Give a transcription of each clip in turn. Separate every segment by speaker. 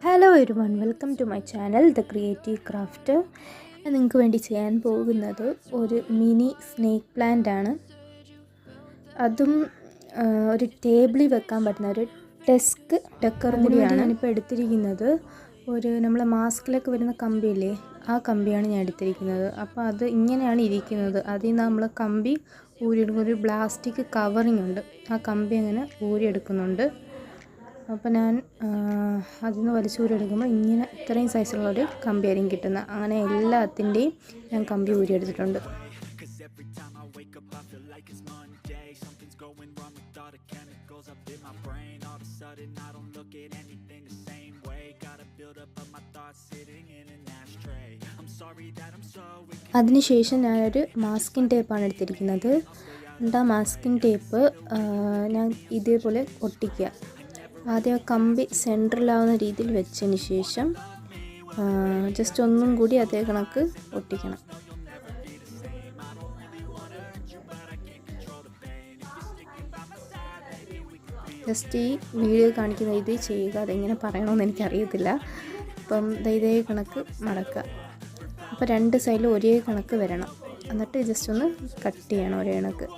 Speaker 1: Hello everyone, welcome to my channel the creative craft. ഞാൻ നിങ്ങൾക്ക് വേണ്ടി ചെയ്യാൻ പോകുന്നത് ഒരു മിനി സ്നേക്ക് പ്ലാന്റ് ആണ്. അതും ഒരു ടേബിളിൽ വെക്കാൻ പറ്റുന്ന ഒരു ഡെസ്ക് ഡെക്കറും കൂടിയാണ്. ഞാനിപ്പോൾ എടുത്തിരിക്കുന്നത് നമ്മളെ മാസ്കിലൊക്കെ വരുന്ന കമ്പിയില്ലേ, ആ കമ്പിയാണ് ഞാൻ എടുത്തിരിക്കുന്നത്. അപ്പോൾ അത് ഇങ്ങനെയാണ് ഇരിക്കുന്നത്. അതിൽ നിന്ന് നമ്മൾ കമ്പി ഊരിയെടുക്കുന്ന ഒരു പ്ലാസ്റ്റിക് കവറിങ് ഉണ്ട്. ആ കമ്പി അങ്ങനെ ഊരിയെടുക്കുന്നുണ്ട്. അപ്പോൾ ഞാൻ അതിൽ നിന്ന് വലിച്ചൂരിയെടുക്കുമ്പോൾ ഇങ്ങനെ ഇത്രയും സൈസുള്ളൊരു കമ്പിയായിരിക്കും കിട്ടുന്നത്. അങ്ങനെ എല്ലാത്തിൻ്റെയും ഞാൻ കമ്പി ഊരിയെടുത്തിട്ടുണ്ട്. അതിനുശേഷം ഞാനൊരു മാസ്കിംഗ് ടേപ്പാണ് എടുത്തിരിക്കുന്നത്. ആ മാസ്കിംഗ് ടേപ്പ് ഞാൻ ഇതേപോലെ ഒട്ടിക്കുക. ആദ്യം ആ കമ്പി സെൻറ്ററിലാവുന്ന രീതിയിൽ വെച്ചതിന് ശേഷം ജസ്റ്റ് ഒന്നും കൂടി അതേ കണക്ക് ഒട്ടിക്കണം. ജസ്റ്റ് ഈ വീഡിയോ കാണിക്കുന്ന ഇത് ചെയ്യുക. അതെങ്ങനെ പറയണമെന്ന് എനിക്കറിയത്തില്ല. അപ്പം ഇതേ കണക്ക് മടക്കുക. അപ്പോൾ രണ്ട് സൈഡിലും ഒരേ കണക്ക് വരണം. എന്നിട്ട് ജസ്റ്റ് ഒന്ന് കട്ട് ചെയ്യണം ഒരേ കണക്ക്.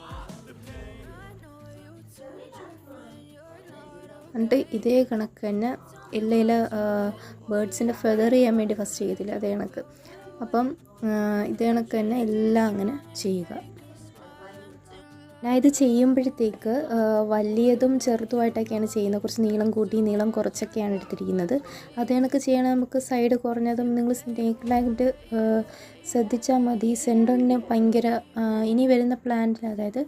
Speaker 1: എന്നിട്ട് ഇതേ കണക്ക് തന്നെ ഇല്ല ബേർഡ്സിൻ്റെ ഫെദർ ചെയ്യാൻ വേണ്ടി ഫസ്റ്റ് ചെയ്യത്തില്ല, അതേ കണക്ക്. അപ്പം ഇതേ കണക്ക് തന്നെ എല്ലാം അങ്ങനെ ചെയ്യുക. ഞാൻ ഇത് ചെയ്യുമ്പോഴത്തേക്ക് വലിയതും ചെറുതുമായിട്ടൊക്കെയാണ് ചെയ്യുന്നത്. കുറച്ച് നീളം കൂട്ടി നീളം കുറച്ചൊക്കെയാണ് എടുത്തിരിക്കുന്നത്. അതേ കണക്ക് ചെയ്യണം. നമുക്ക് സൈഡ് കുറഞ്ഞതും നിങ്ങൾ സ്നേക്ക് പ്ലാന്റ് ശ്രദ്ധിച്ചാൽ മതി. സെൻറ്ററിന് ഭയങ്കര ഇനി വരുന്ന പ്ലാന്റിന്, അതായത്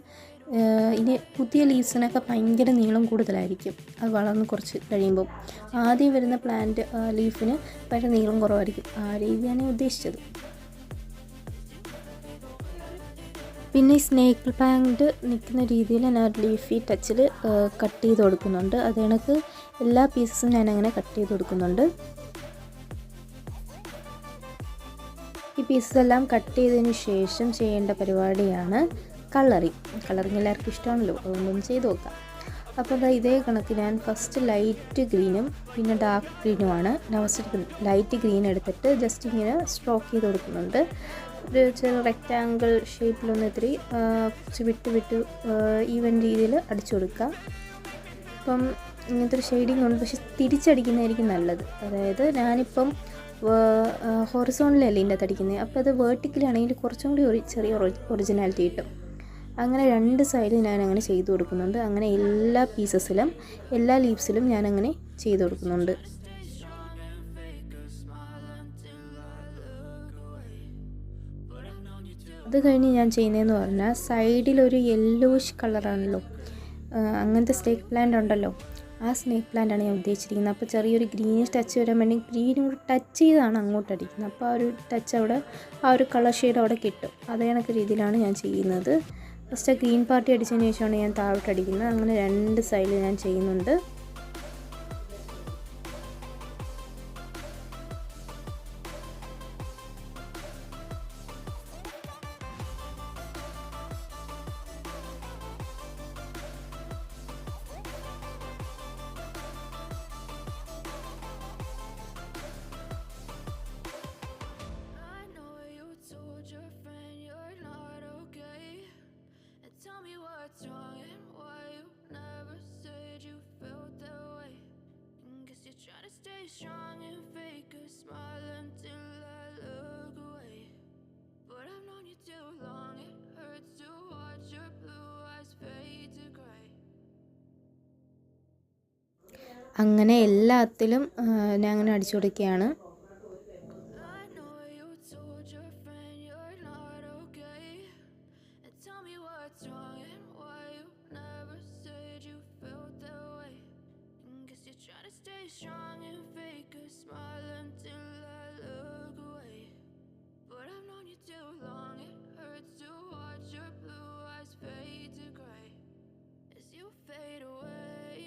Speaker 1: ഇനി പുതിയ ലീവ്സിനൊക്കെ ഭയങ്കര നീളം കൂടുതലായിരിക്കും. അത് വളർന്ന് കുറച്ച് കഴിയുമ്പോൾ ആദ്യം വരുന്ന പ്ലാന്റ് ലീഫിന് ഭയങ്കര നീളം കുറവായിരിക്കും. ആ രീതിയാണ് ഉദ്ദേശിച്ചത്. പിന്നെ ഈ സ്നേക്ക് പ്ലാന്റ് നിൽക്കുന്ന രീതിയിൽ ഞാൻ ലീഫി ടച്ചിൽ കട്ട് ചെയ്ത് കൊടുക്കുന്നുണ്ട്. അത് കണക്ക് എല്ലാ പീസസും ഞാനങ്ങനെ കട്ട് ചെയ്ത് കൊടുക്കുന്നുണ്ട്. ഈ പീസസ് എല്ലാം കട്ട് ചെയ്തതിന് ശേഷം ചെയ്യേണ്ട പരിപാടിയാണ് കളറിങ് എല്ലാവർക്കും ഇഷ്ടമാണല്ലോ, അതുകൊണ്ടൊന്ന് ചെയ്ത് നോക്കാം. അപ്പോൾ ഇതേ കണക്ക് ഞാൻ ഫസ്റ്റ് ലൈറ്റ് ഗ്രീനും പിന്നെ ഡാർക്ക് ഗ്രീനുമാണ്. ഫസ്റ്റ് ലൈറ്റ് ഗ്രീൻ എടുത്തിട്ട് ജസ്റ്റ് ഇങ്ങനെ സ്ട്രോക്ക് ചെയ്ത് കൊടുക്കുന്നുണ്ട്. ഒരു ചെറിയ റെക്റ്റാങ്കിൾ ഷേപ്പിലൊന്ന് ഇത്തിരി വിട്ട് ഈവൻ രീതിയിൽ അടിച്ചു കൊടുക്കുക. അപ്പം ഇങ്ങനത്തെ ഒരു ഷെയ്ഡിങ് ഉണ്ട്, പക്ഷെ തിരിച്ചടിക്കുന്നതായിരിക്കും നല്ലത്. അതായത് ഞാനിപ്പം ഹൊറിസോണലല്ലേ ഇതിൻ്റെ അകത്ത് അടിക്കുന്നത്. അപ്പോൾ അത് വേർട്ടിക്കലാണെങ്കിൽ കുറച്ചും കൂടി ചെറിയ ഒറിജിനാലിറ്റി കിട്ടും. അങ്ങനെ രണ്ട് സൈഡിൽ ഞാനങ്ങനെ ചെയ്ത് കൊടുക്കുന്നുണ്ട്. അങ്ങനെ എല്ലാ പീസസിലും എല്ലാ ലീവ്സിലും ഞാനങ്ങനെ ചെയ്ത് കൊടുക്കുന്നുണ്ട്. അത് കഴിഞ്ഞ് ഞാൻ ചെയ്യുന്നതെന്ന് പറഞ്ഞാൽ സൈഡിലൊരു യെല്ലോയിഷ് കളറാണല്ലോ, അങ്ങനത്തെ സ്നേക്ക് പ്ലാന്റ് ഉണ്ടല്ലോ, ആ സ്നേക്ക് പ്ലാന്റാണ് ഞാൻ ഉദ്ദേശിച്ചിരിക്കുന്നത്. അപ്പോൾ ചെറിയൊരു ഗ്രീനിഷ് ടച്ച് വരാൻ വേണ്ടി ഗ്രീനും കൂടി ടച്ച് ചെയ്താണ് അങ്ങോട്ട് അടിക്കുന്നത്. അപ്പോൾ ആ ഒരു ടച്ച് അവിടെ, ആ ഒരു കളർ ഷെയ്ഡ് അവിടെ കിട്ടും. അതേ കണക്ക് രീതിയിലാണ് ഞാൻ ചെയ്യുന്നത്. ഫസ്റ്റ് ഗ്രീൻ പാർട്ടി അടിച്ചതിന് ശേഷമാണ് ഞാൻ താഴോട്ട് അടിക്കുന്നത്. അങ്ങനെ രണ്ട് സൈഡിൽ ഞാൻ ചെയ്യുന്നുണ്ട്.
Speaker 2: Strong and fake a smile until I look away. But I've known you too long. It hurts to watch your blue eyes fade to gray.
Speaker 1: അങ്ങനെ എല്ലാത്തിലും ഞാൻ അങ്ങനെ അടിച്ചു കൊടുക്കുകയാണ്.
Speaker 2: Strong and fake a smile until I look away. But I've known you too long. It hurts to watch your blue eyes fade to gray as you fade away.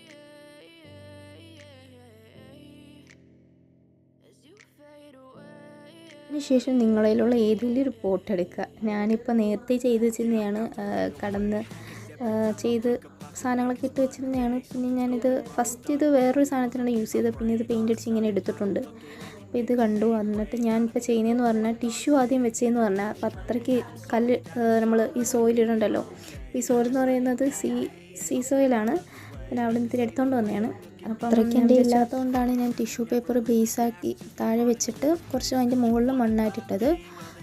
Speaker 2: As you fade away.
Speaker 1: അതിനുശേഷം നിങ്ങളതിലുള്ള ഏതെങ്കിലും ഒരു pot എടുക്കുക. ഞാനിപ്പോൾ നേരത്തെ ചെയ്ത് വെച്ചിരുന്നതാണ് ചെയ്ത് സാധനങ്ങളൊക്കെ ഇട്ട് വെച്ചിരുന്നതാണ്. പിന്നെ ഞാനിത് ഫസ്റ്റ് ഇത് വേറൊരു സാധനത്തിനാണ് യൂസ് ചെയ്തത്, പിന്നെ ഇത് പെയിൻ്റ് അടിച്ച് ഇങ്ങനെ എടുത്തിട്ടുണ്ട്. അപ്പോൾ ഇത് കണ്ടു. എന്നിട്ട് ഞാനിപ്പോൾ ചെയ്യുന്നതെന്ന് പറഞ്ഞാൽ ടിഷ്യൂ ആദ്യം വെച്ചതെന്ന് പറഞ്ഞാൽ അപ്പോൾ അത്രയ്ക്ക് കല്ല് നമ്മൾ ഈ സോയിലിടണ്ടല്ലോ. ഈ സോയിൽ എന്ന് പറയുന്നത് സീ സോയിലാണ്. പിന്നെ അവിടെ നിന്ന് ഇത്തിരി എടുത്തുകൊണ്ട് വന്നതാണ്. അപ്പോൾ അത്രയ്ക്ക് എൻ്റെ ഇല്ലാത്തതുകൊണ്ടാണ് ഞാൻ ടിഷ്യൂ പേപ്പർ ബേസാക്കി താഴെ വെച്ചിട്ട് കുറച്ച് അതിൻ്റെ മുകളിൽ മണ്ണായിട്ടിട്ടത്.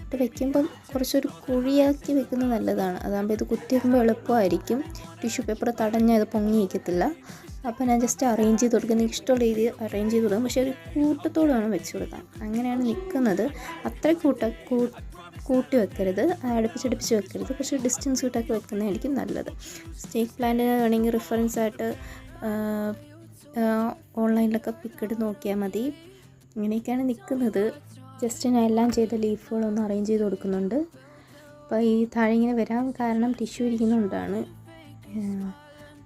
Speaker 1: ഇട്ട് വെക്കുമ്പം കുറച്ചൊരു കുഴിയാക്കി വെക്കുന്നത് നല്ലതാണ്. അതാകുമ്പോൾ ഇത് കുത്തി വെക്കുമ്പോൾ എളുപ്പമായിരിക്കും. ടിഷ്യൂ പേപ്പർ തടഞ്ഞാൽ ഇത് പൊങ്ങി വയ്ക്കത്തില്ല. അപ്പോൾ ഞാൻ ജസ്റ്റ് അറേഞ്ച് ചെയ്ത് കൊടുക്കുന്നത് ഇഷ്ടമുള്ള രീതിയിൽ അറേഞ്ച് ചെയ്ത് കൊടുക്കും. പക്ഷേ ഒരു കൂട്ടത്തോടെ വേണം വെച്ച് കൊടുക്കാൻ. അങ്ങനെയാണ് നിൽക്കുന്നത്. അത്ര കൂട്ടി വെക്കരുത്, അടുപ്പിച്ചടുപ്പിച്ച് വെക്കരുത്. കുറച്ച് ഡിസ്റ്റൻസ് വിട്ടൊക്കെ വെക്കുന്നതായിരിക്കും നല്ലത്. സ്നേക്ക് പ്ലാന്റിന് വേണമെങ്കിൽ റെഫറൻസ് ആയിട്ട് ഓൺലൈനിലൊക്കെ പിക്ക് നോക്കിയാൽ മതി. ഇങ്ങനെയൊക്കെയാണ് നിൽക്കുന്നത്. ജസ്റ്റ് ഞാൻ എല്ലാം ചെയ്ത ലീഫുകളൊന്ന് അറേഞ്ച് ചെയ്ത് കൊടുക്കുന്നുണ്ട്. അപ്പോൾ ഈ താഴെ ഇങ്ങനെ വരാൻ കാരണം ടിഷ്യൂ ഇരിക്കുന്നതുകൊണ്ടാണ്.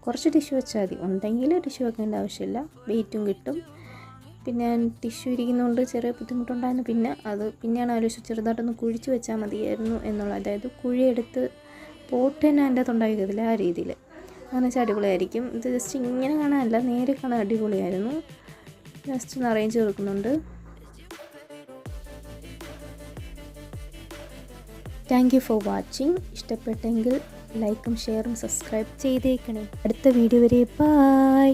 Speaker 1: കുറച്ച് ടിഷ്യൂ വെച്ചാൽ മതി. ഉണ്ടെങ്കിൽ ടിഷ്യൂ വെക്കേണ്ട ആവശ്യമില്ല, വെയിറ്റും കിട്ടും. പിന്നെ ടിഷ്യൂ ഇരിക്കുന്നതുകൊണ്ട് ചെറിയ ബുദ്ധിമുട്ടുണ്ടായിരുന്നു. പിന്നെയാണ് ആലോചിച്ച് ചെറുതായിട്ടൊന്ന് കുഴിച്ച് വെച്ചാൽ മതിയായിരുന്നു എന്നുള്ള, അതായത് കുഴിയെടുത്ത് പോട്ട് തന്നെ അതിൻ്റെ അകത്ത് ഉണ്ടാക്കിയതില്ല, ആ രീതിയിൽ. അങ്ങനെ വെച്ചാൽ അടിപൊളിയായിരിക്കും. ഇത് ജസ്റ്റ് ഇങ്ങനെ കാണാനല്ല, നേരെ കാണാൻ അടിപൊളിയായിരുന്നു. ജസ്റ്റ് ഒന്ന് അറേഞ്ച് കൊടുക്കുന്നുണ്ട്. Thank you for watching. ഇഷ്ടപ്പെട്ടെങ്കിൽ ലൈക്കും ഷെയറും സബ്സ്ക്രൈബ് ചെയ്തേക്കണേ. അടുത്ത വീഡിയോ വരെ ബൈ.